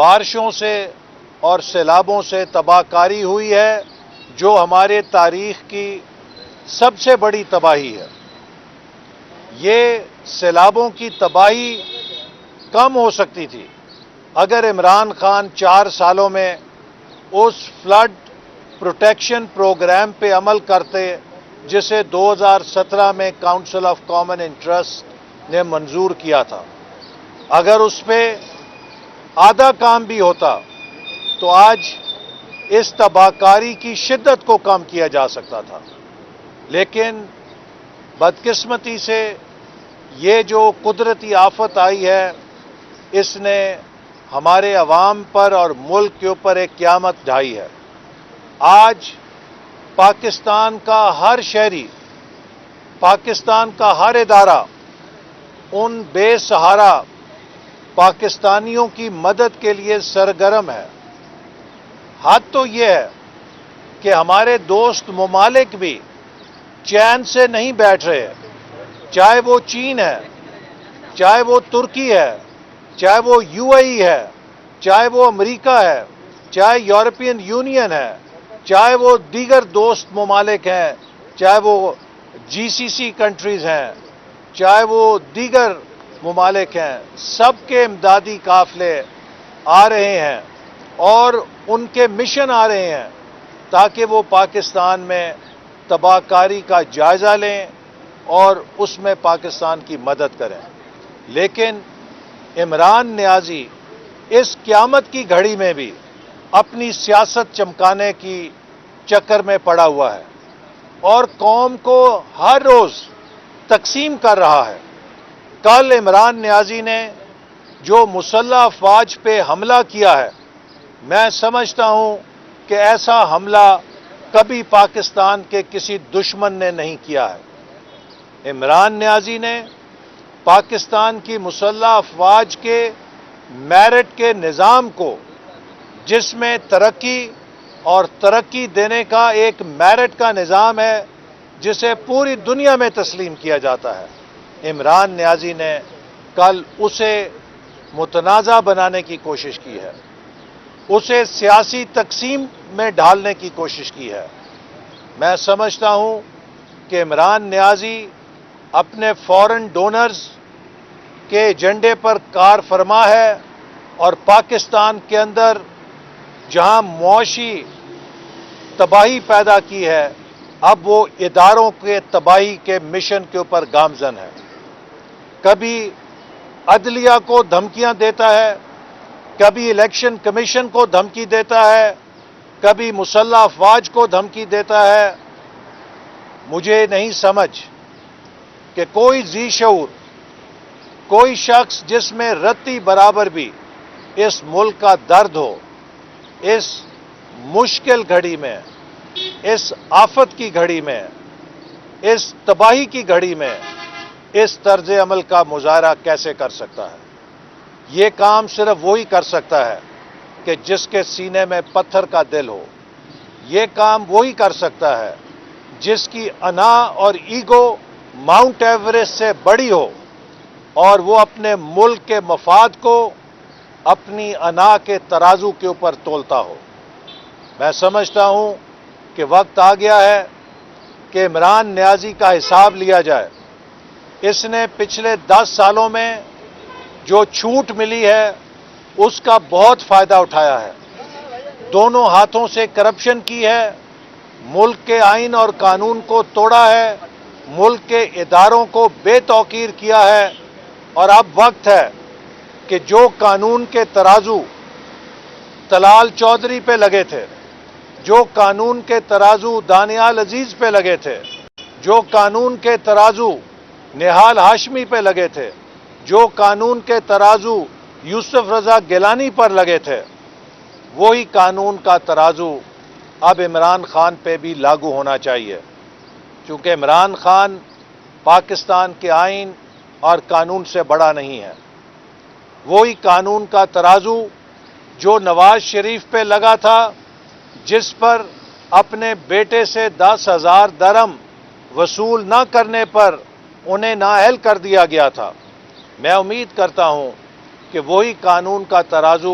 بارشوں سے اور سیلابوں سے تباہ کاری ہوئی ہے جو ہمارے تاریخ کی سب سے بڑی تباہی ہے۔ یہ سیلابوں کی تباہی کم ہو سکتی تھی اگر عمران خان 4 سالوں میں اس فلڈ پروٹیکشن پروگرام پہ عمل کرتے جسے 2017 میں کاؤنسل آف کامن انٹرسٹ نے منظور کیا تھا۔ اگر اس پہ آدھا کام بھی ہوتا تو آج اس تباہ کاری کی شدت کو کم کیا جا سکتا تھا، لیکن بدقسمتی سے یہ جو قدرتی آفت آئی ہے اس نے ہمارے عوام پر اور ملک کے اوپر ایک قیامت ڈھائی ہے۔ آج پاکستان کا ہر شہری، پاکستان کا ہر ادارہ ان بے سہارا پاکستانیوں کی مدد کے لیے سرگرم ہے۔ حد تو یہ ہے کہ ہمارے دوست ممالک بھی چین سے نہیں بیٹھ رہے، چاہے وہ چین ہے، چاہے وہ ترکی ہے، چاہے وہ UAE ہے، چاہے وہ امریکہ ہے، چاہے یورپین یونین ہے، چاہے وہ دیگر دوست ممالک ہیں، چاہے وہ GCC کنٹریز ہیں، چاہے وہ دیگر ممالک ہیں، سب کے امدادی قافلے آ رہے ہیں اور ان کے مشن آ رہے ہیں تاکہ وہ پاکستان میں تباہ کاری کا جائزہ لیں اور اس میں پاکستان کی مدد کریں۔ لیکن عمران نیازی اس قیامت کی گھڑی میں بھی اپنی سیاست چمکانے کی چکر میں پڑا ہوا ہے اور قوم کو ہر روز تقسیم کر رہا ہے۔ کل عمران نیازی نے جو مسلح افواج پہ حملہ کیا ہے، میں سمجھتا ہوں کہ ایسا حملہ کبھی پاکستان کے کسی دشمن نے نہیں کیا ہے۔ عمران نیازی نے پاکستان کی مسلح افواج کے میرٹ کے نظام کو، جس میں ترقی اور ترقی دینے کا ایک میرٹ کا نظام ہے جسے پوری دنیا میں تسلیم کیا جاتا ہے، عمران نیازی نے کل اسے متنازع بنانے کی کوشش کی ہے، اسے سیاسی تقسیم میں ڈھالنے کی کوشش کی ہے۔ میں سمجھتا ہوں کہ عمران نیازی اپنے فورن ڈونرز کے ایجنڈے پر کار فرما ہے اور پاکستان کے اندر جہاں معاشی تباہی پیدا کی ہے، اب وہ اداروں کے تباہی کے مشن کے اوپر گامزن ہے۔ کبھی عدلیہ کو دھمکیاں دیتا ہے، کبھی الیکشن کمیشن کو دھمکی دیتا ہے، کبھی مسلح افواج کو دھمکی دیتا ہے۔ مجھے نہیں سمجھ کہ کوئی ذی شعور، کوئی شخص جس میں رتی برابر بھی اس ملک کا درد ہو، اس مشکل گھڑی میں، اس آفت کی گھڑی میں، اس تباہی کی گھڑی میں اس طرز عمل کا مظاہرہ کیسے کر سکتا ہے؟ یہ کام صرف وہی کر سکتا ہے کہ جس کے سینے میں پتھر کا دل ہو۔ یہ کام وہی کر سکتا ہے جس کی انا اور ایگو ماؤنٹ ایوریسٹ سے بڑی ہو اور وہ اپنے ملک کے مفاد کو اپنی انا کے ترازو کے اوپر تولتا ہو۔ میں سمجھتا ہوں کہ وقت آ گیا ہے کہ عمران نیازی کا حساب لیا جائے۔ اس نے پچھلے 10 سالوں میں جو چھوٹ ملی ہے اس کا بہت فائدہ اٹھایا ہے، دونوں ہاتھوں سے کرپشن کی ہے، ملک کے آئین اور قانون کو توڑا ہے، ملک کے اداروں کو بے توقیر کیا ہے، اور اب وقت ہے کہ جو قانون کے ترازو طلال چودھری پہ لگے تھے، جو قانون کے ترازو دانیال عزیز پہ لگے تھے، جو قانون کے ترازو نہال ہاشمی پہ لگے تھے، جو قانون کے ترازو یوسف رضا گیلانی پر لگے تھے، وہی قانون کا ترازو اب عمران خان پہ بھی لاگو ہونا چاہیے، کیونکہ عمران خان پاکستان کے آئین اور قانون سے بڑا نہیں ہے۔ وہی قانون کا ترازو جو نواز شریف پہ لگا تھا، جس پر اپنے بیٹے سے 10,000 درہم وصول نہ کرنے پر انہیں نااہل کر دیا گیا تھا۔ میں امید کرتا ہوں کہ وہی قانون کا ترازو